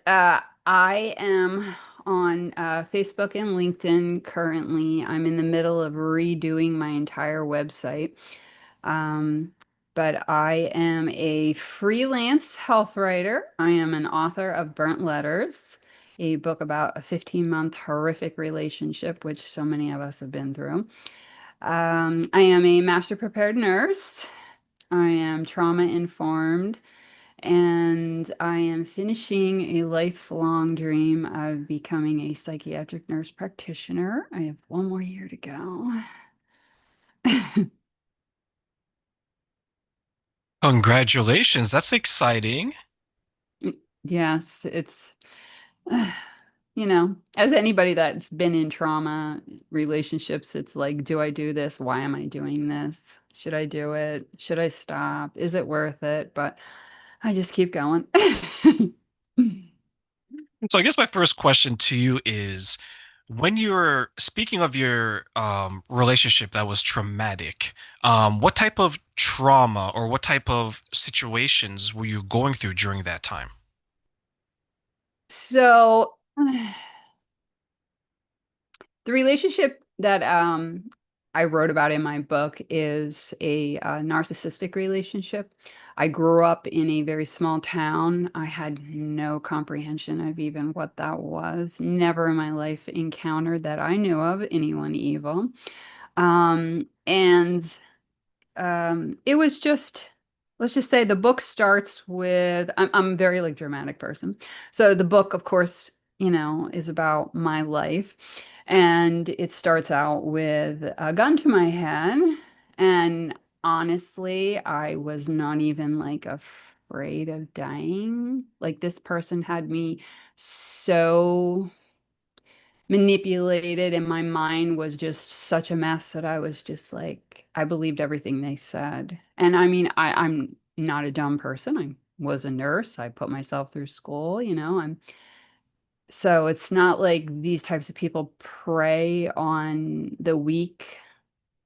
I am on Facebook and LinkedIn currently. I'm in the middle of redoing my entire website. Um, but I am a freelance health writer. I am an author of Burnt Letters, a book about a 15-month horrific relationship, which so many of us have been through. I am a master prepared nurse. I am trauma informed. And I am finishing a lifelong dream of becoming a psychiatric nurse practitioner. I have one more year to go. Congratulations. That's exciting. Yes, it's, as anybody that's been in trauma relationships, it's like, do I do this? Why am I doing this? Should I do it? Should I stop? Is it worth it? But I just keep going. So I guess my first question to you is when you're speaking of your relationship that was traumatic, what type of trauma or what type of situations were you going through during that time? So, the relationship that I wrote about in my book is a narcissistic relationship. I grew up in a very small town. I had no comprehension of even what that was. Never in my life encountered that I knew of anyone evil. And it was just, let's just say the book starts with, I'm a very like dramatic person. So the book, of course, is about my life. And it starts out with a gun to my head. And honestly, I was not even like afraid of dying. Like this person had me so manipulated and my mind was just such a mess that I was just like I believed everything they said. And I mean, I'm not a dumb person. I was a nurse. I put myself through school, I'm so it's not like these types of people prey on the weak,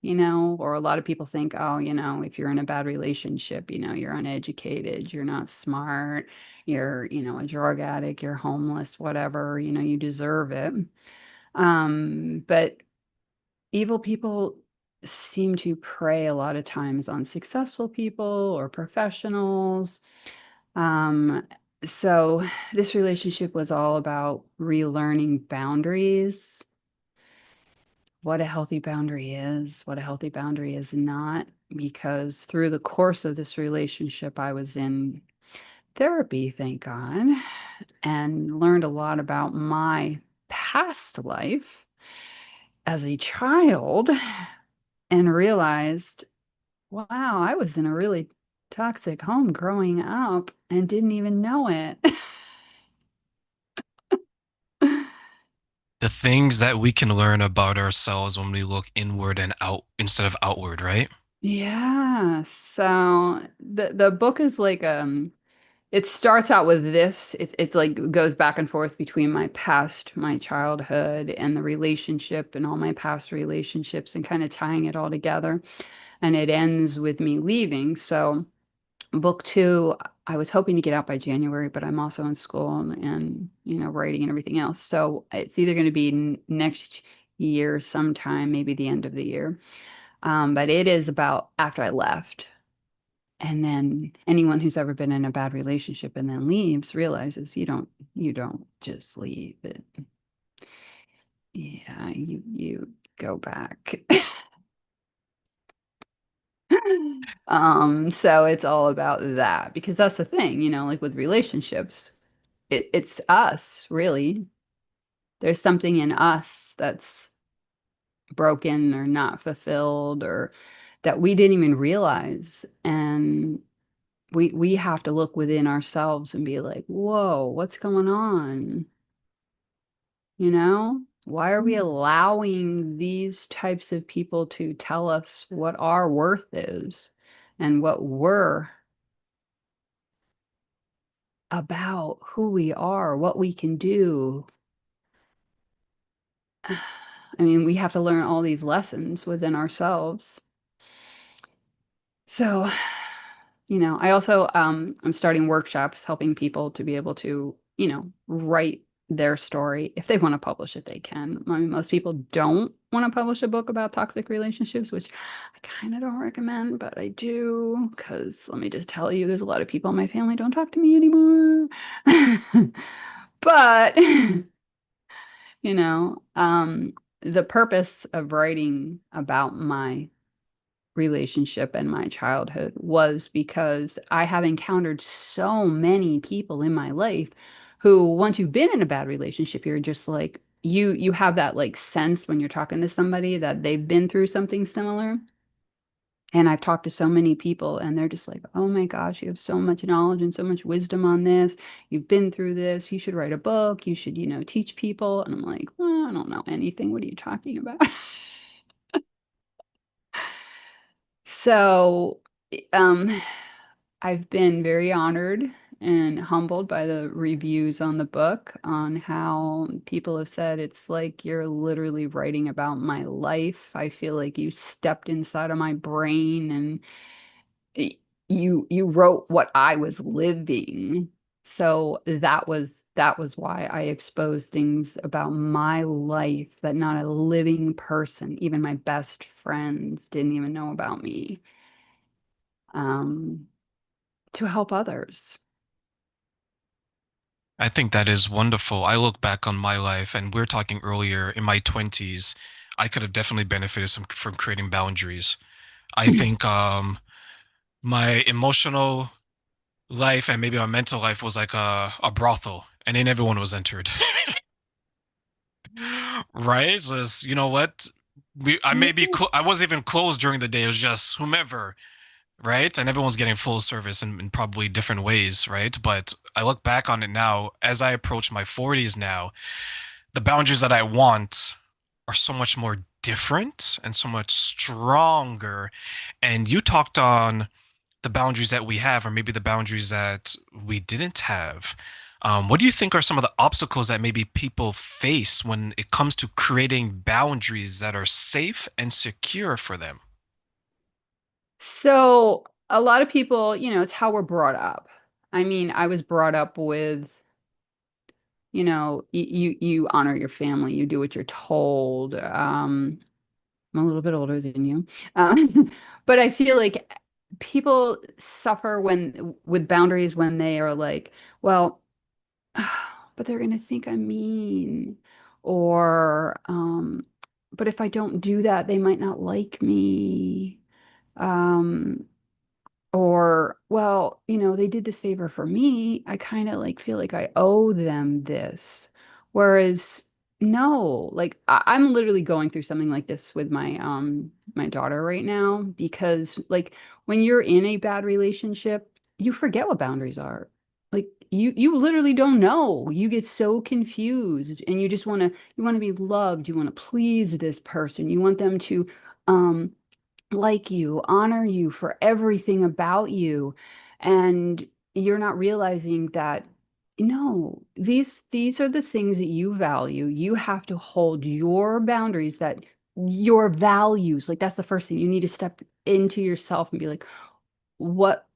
or a lot of people think, oh, if you're in a bad relationship, you're uneducated, you're not smart, you're, a drug addict, you're homeless, whatever, you deserve it. But evil people seem to prey a lot of times on successful people or professionals. Um, so this relationship was all about relearning boundaries, what a healthy boundary is, what a healthy boundary is not, because through the course of this relationship, I was in therapy, thank God, and learned a lot about my past life as a child and realized, wow, I was in a really toxic home growing up and didn't even know it. The things that we can learn about ourselves when we look inward and out instead of outward, right? Yeah. So the book is like it starts out with this. It's like goes back and forth between my past, my childhood, and the relationship and all my past relationships and kind of tying it all together. And it ends with me leaving. So book two, I was hoping to get out by January, but I'm also in school and writing and everything else. So it's either going to be next year sometime, maybe the end of the year. But it is about after I left. And then anyone who's ever been in a bad relationship and then leaves realizes you don't just leave it. Yeah, you go back. So it's all about that because that's the thing, like with relationships, it's us, really. There's something in us that's broken or not fulfilled or that we didn't even realize. And we have to look within ourselves and be like, whoa, what's going on? Why are we allowing these types of people to tell us what our worth is and what we're about, who we are, what we can do? I mean, we have to learn all these lessons within ourselves. So, I also I'm starting workshops helping people to be able to write their story. If they want to publish it, they can. I mean, most people don't want to publish a book about toxic relationships, which I kind of don't recommend, but I do because let me just tell you, there's a lot of people in my family don't talk to me anymore. But, you know, um, the purpose of writing about my relationship and my childhood was because I have encountered so many people in my life who, once you've been in a bad relationship, you're just like you have that like sense when you're talking to somebody that they've been through something similar. And I've talked to so many people and they're just like, "Oh my gosh, you have so much knowledge and so much wisdom on this. You've been through this. You should write a book. You should, teach people." And I'm like, "Well, I don't know anything. What are you talking about?" So, um, I've been very honored and humbled by the reviews on the book, on how people have said it's like you're literally writing about my life. I feel like you stepped inside of my brain and y- you wrote what I was living. So that was why I exposed things about my life that not a living person, even my best friends, didn't even know about me. Um, to help others. I think that is wonderful. I look back on my life, and we are talking earlier in my 20s, I could have definitely benefited from creating boundaries. I think my emotional life and maybe my mental life was like a brothel, and then everyone was entered. Right? So you know what? I may be I wasn't even closed during the day. It was just whomever, right? And everyone's getting full service in probably different ways, right? But I look back on it now as I approach my 40s now, the boundaries that I want are so much more different and so much stronger. And you talked on the boundaries that we have, or maybe the boundaries that we didn't have. What do you think are some of the obstacles that maybe people face when it comes to creating boundaries that are safe and secure for them? So a lot of people, it's how we're brought up. I mean, I was brought up with, you honor your family, you do what you're told. I'm a little bit older than you. But I feel like people suffer with boundaries when they are like, well, but they're gonna think I'm mean, or but if I don't do that, they might not like me. Um, or, well, they did this favor for me. I kind of like feel like I owe them this. Whereas no, like I'm literally going through something like this with my daughter right now because like when you're in a bad relationship, you forget what boundaries are. Like you literally don't know. You get so confused and you want to be loved. You want to please this person. You want them to um like you, honor you for everything about you. And you're not realizing that, no, these are the things that you value. You have to hold your boundaries, that your values, like that's the first thing you need to step into yourself and be like, what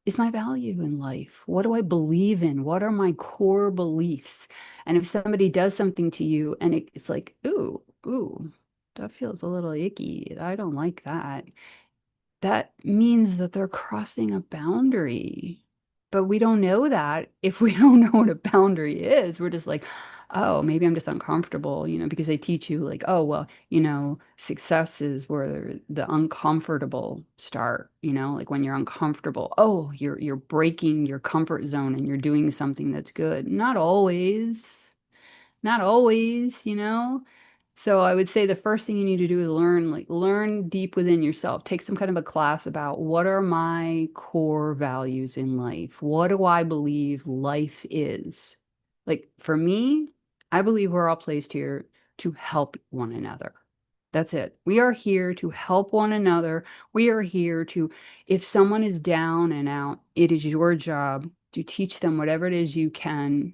is my value in life? What do I believe in? What are my core beliefs? And if somebody does something to you and it's like, ooh, that feels a little icky. I don't like that. That means that they're crossing a boundary. But we don't know that if we don't know what a boundary is. We're just like, oh, maybe I'm just uncomfortable, because they teach you like, oh, well, success is where the uncomfortable start, like when you're uncomfortable, oh, you're breaking your comfort zone and you're doing something that's good. Not always. Not always. So I would say the first thing you need to do is learn deep within yourself. Take some kind of a class about what are my core values in life? What do I believe life is? Like for me, I believe we're all placed here to help one another. That's it. We are here to help one another. We are here to, if someone is down and out, it is your job to teach them whatever it is you can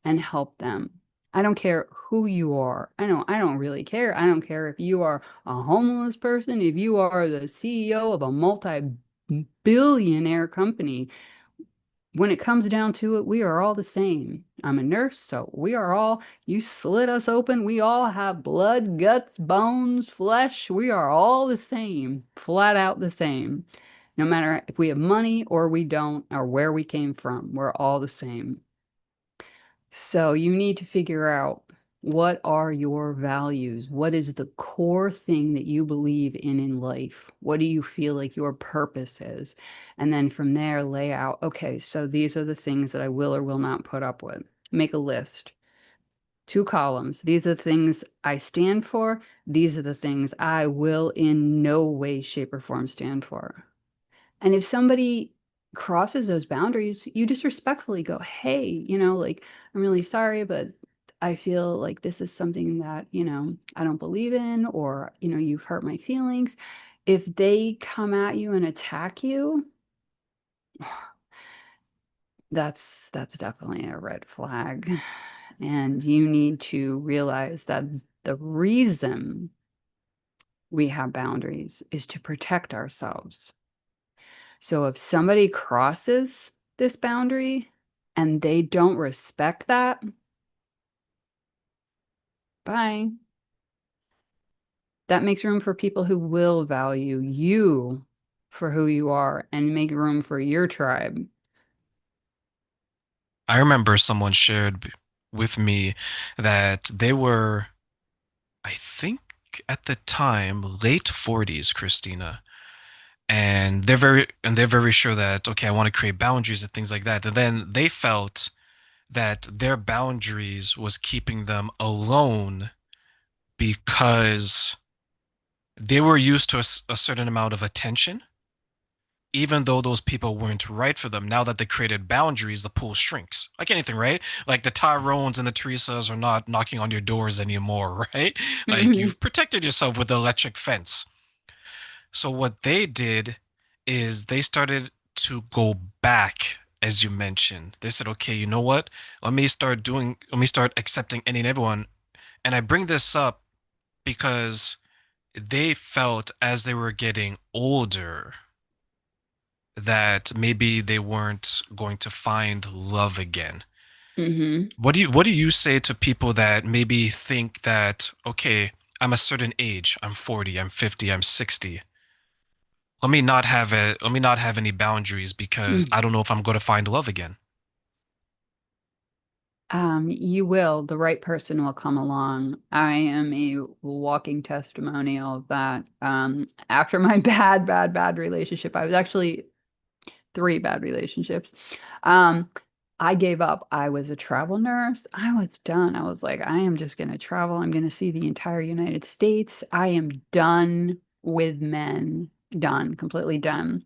and help them. I don't care who you are. I don't really care. I don't care if you are a homeless person, if you are the CEO of a multi-billionaire company. when it comes down to it, we are all the same. I'm a nurse, so we are all, you slit us open, we all have blood, guts, bones, flesh. We are all the same, flat out the same. No matter if we have money or we don't, or where we came from, we're all the same. So you need to figure out what are your values? What is the core thing that you believe in life? What do you feel like your purpose is? And then from there, lay out, okay, so these are the things that I will or will not put up with. Make a list, two columns. These are the things I stand for. These are the things I will in no way, shape, or form stand for. And if somebody crosses those boundaries, you just respectfully go, hey, like, I'm really sorry, but I feel like this is something that, I don't believe in, or, you've hurt my feelings. If they come at you and attack you, that's definitely a red flag. And you need to realize that the reason we have boundaries is to protect ourselves. So if somebody crosses this boundary and they don't respect that, bye. That makes room for people who will value you for who you are and make room for your tribe. I remember someone shared with me that they were, I think at the time, late 40s, Christina. And they're very sure that, okay, I want to create boundaries and things like that. And then they felt that their boundaries was keeping them alone because they were used to a certain amount of attention, even though those people weren't right for them. Now that they created boundaries, the pool shrinks. Like anything, right? Like the Tyrones and the Teresas are not knocking on your doors anymore, right? Like you've protected yourself with the electric fence. So what they did is they started to go back, as you mentioned. They said, okay, you know what? Let me start accepting any and everyone. And I bring this up because they felt as they were getting older that maybe they weren't going to find love again. Hmm. What do you say to people that maybe think that, okay, I'm a certain age, I'm 40, I'm 50, I'm 60. Let me not have any boundaries because I don't know if I'm going to find love again. You will, the right person will come along. I am a walking testimonial of that. After my bad relationship, I was actually three bad relationships. Um, I gave up. I was a travel nurse. I was done. I was like, I am just going to travel. I'm going to see the entire United States. I am done with men. Done, completely done.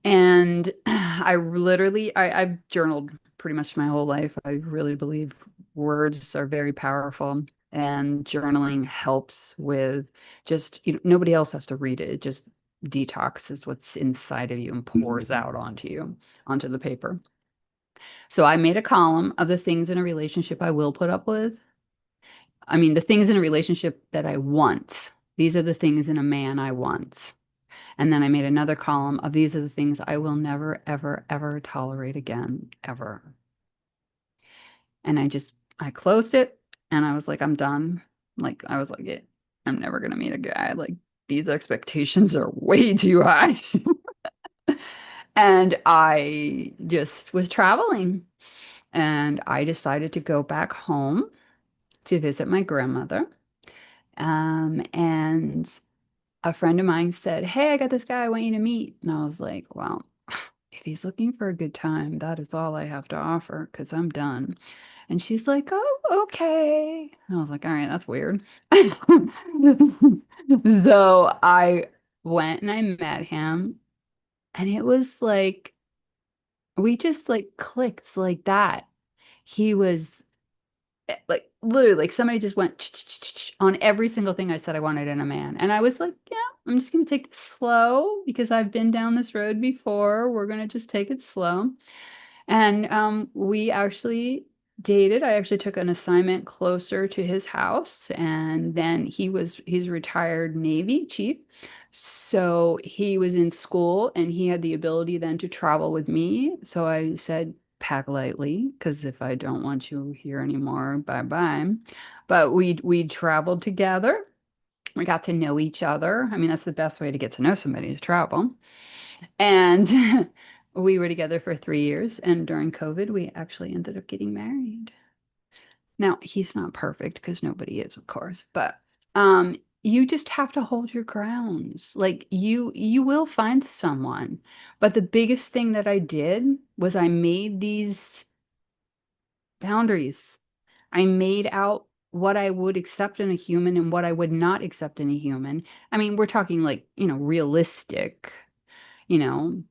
And I've journaled pretty much my whole life. I really believe words are very powerful, and journaling helps with just, nobody else has to read it. It just detoxes what's inside of you and pours out onto you, onto the paper. So I made a column of the things in a relationship I will put up with. I mean, the things in a relationship that I want. These are the things in a man I want. And then I made another column of these are the things I will never, ever, ever tolerate again, ever. And I closed it and I was like, I'm done. Like, I was like, I'm never going to meet a guy. Like, these expectations are way too high. And I just was traveling and I decided to go back home to visit my grandmother. And a friend of mine said, hey, I got this guy I want you to meet. And I was like, well, if he's looking for a good time, that is all I have to offer because I'm done. And she's like, oh, okay. And I was like, all right, that's weird. So I went and I met him, and it was like, we just like clicked like that. He was like literally like somebody just went on every single thing I said I wanted in a man. And I was like, yeah, I'm just gonna take this slow because I've been down this road before. We're gonna just take it slow. And we actually dated. I actually took an assignment closer to his house, and then he's retired Navy chief. So he was in school and he had the ability then to travel with me. So I said, pack lightly, because if I don't want you here anymore, bye bye. But we traveled together. We got to know each other. I mean, that's the best way to get to know somebody is travel. And we were together for 3 years. And during COVID, we actually ended up getting married. Now, he's not perfect because nobody is, of course, but you just have to hold your grounds. Like you will find someone. But the biggest thing that I did was I made these boundaries. I made out what I would accept in a human and what I would not accept in a human. I mean, we're talking like, realistic, but